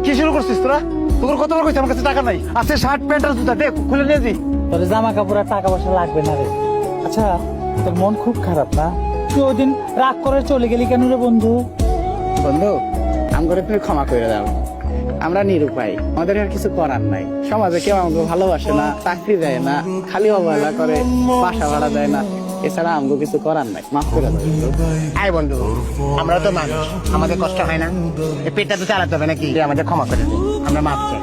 কি শুরু করছিস তোরা? তোর কতবার কইছি আমার কাছে টাকা নাই, আছে শার্ট প্যান্ট আর জুতা, দে খুলে নিয়ে দি। তোর জামা কাপড় আর টাকা পয়সা লাগবে না রে। আচ্ছা তোর মন খুব খারাপ না? তুই ওই দিন রাগ করে চলে গেলি কেন রে বন্ধু? বন্ধু আমগরে তুমি ক্ষমা করে দাও, আমরা নিরুপায়, আমাদের আর কিছু করার নাই। সমাজে কেউ আমাকে ভালোবাসে না, চাকরি দেয় না, খালি অবহেলা করে, বাসা ভাড়া দেয় না, এছাড়া আমাকে কিছু করার নাই। মাফ করে দাও। আয় বন্ধু, আমরা তো মানুষ, আমাদের কষ্ট হয় না? এই পেটটা তো চালাতে হবে নাকি? আমাদের ক্ষমা করে দিন, আমরা মাপ চাই।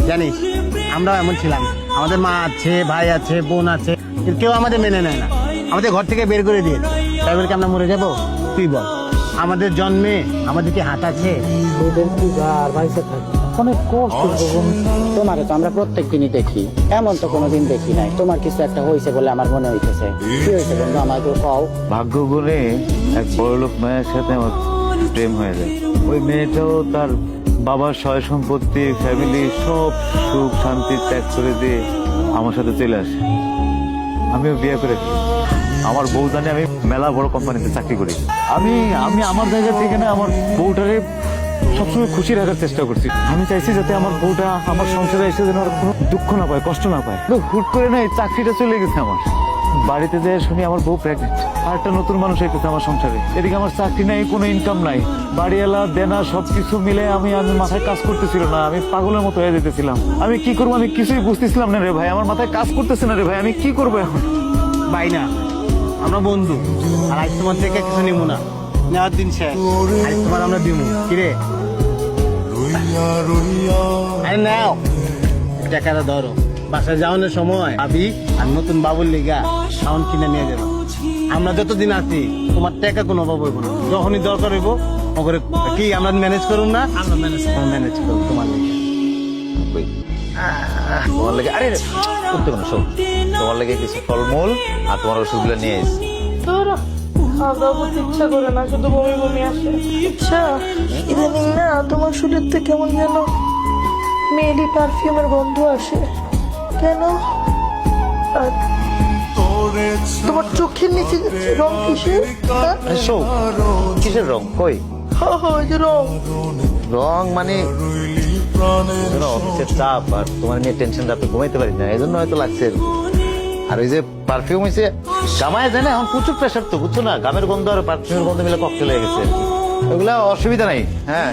জানিস আমরাও এমন ছিলাম, আমাদের মা আছে, ভাই আছে, বোন আছে, কিন্তু কেউ আমাদের মেনে নেয় না, আমাদের ঘর থেকে বের করে দিয়ে। তাই বলে কি আমরা মরে যাবো? তুই বল, আমাদের জন্মে আমাদের কি হাত আছে? অনেক কষ্ট তোমাকে তো আমরা প্রত্যেক দিনই দেখি, এমন তো কোনোদিন দেখি নাই তোমার কিছু একটা হয়েছে বলে আমার মনে হইতেছে। কি হয়েছে বন্ধু, আমাকে কও। ভাগ্য গুণে এক বড়লোক মেয়ের সাথে আমার প্রেম হয়ে যায়। ওই মেয়েটাও তার বাবার সয় সম্পত্তি, ফ্যামিলি, সব সুখ শান্তি ত্যাগ করে দিয়ে আমার সাথে চলে আসে। আমিও বিয়ে করে ফেলি। আমার বউ জানে আমি মেলা বড় কোম্পানিতে চাকরি করি। আমি আমি আমার জায়গা থেকে না আমার বউটারে সবসময় খুশি রাখার চেষ্টা করছি। আমি চাইছি যাতে আমার বউটা আমার সংসারে এসে যেন আর কোনো দুঃখ না পায়, কষ্ট না পায়। তো হুট করে না এই চাকরিটা চলে গেছে আমার। বাড়িতে যেয়ে শুনি আমার বউ প্রেগনেন্ট, আর একটা নতুন মানুষ এসেছে আমার সংসারে। এদিকে আমার চাকরি নাই, কোনো ইনকাম নাই, বাড়িওয়ালা দেনা সবকিছু মিলে আমি মাথায় কাজ করতেছিল না। আমি পাগলের মতো হয়ে যেতেছিলাম। আমি কি করবো আমি কিছুই বুঝতেছিলাম না রে ভাই। আমার মাথায় কাজ করতেছে না রে ভাই, আমি কি করবো এখন? ভাই না, আমরা বন্ধু, আর আজ তোমার থেকে কিছু নিব না, নেওয়ার দিন শেষ। আজ তোমার আমরা দিব কিরে? আরে নাও, টাকাটা ধরো, বাসায় যাওয়ানোর সময় ভাবি আর নতুন বাবুর লিগা সাউন্ড কিনে নিয়ে যাবো। আমরা যতদিন আছি তোমার টাকা কোনো অভাব হইব না, যখনই দরকার হইব ওকে কি আমরা ম্যানেজ করুন না, আমরা ম্যানেজ করবো তোমার লিগে। তোমার লেগে আরে করতে কোনো শোক, তোমার লেগে কিছু ফলমূল আর তোমার ওষুধগুলো নিয়ে এসেছি। খাওয়া দাওয়া করতে ইচ্ছা করে না, শুধু বমি বমি আসে। আচ্ছা ইদানিং না তোমার শরীর থেকে কেমন যেন মেয়েলি পারফিউমের গন্ধ আসে কেন? আর তোমার চোখের নিচে রং কিসের? শোক কিসের রং? কই ওই যে রং। রং মানে অফিসের চাপ আর তোমার নিয়ে টেনশন, রাতে ঘুমাইতে পারি না, এই জন্য হয়তো লাগছে। আর ওই যে পারফিউম হয়েছে গামায় যায় না, এখন প্রচুর প্রেশার তো, বুঝছো না? গামের গন্ধ আর পারফিউমের গন্ধ মিলে ককটেল হয়ে গেছে। ওগুলা অসুবিধা নাই। হ্যাঁ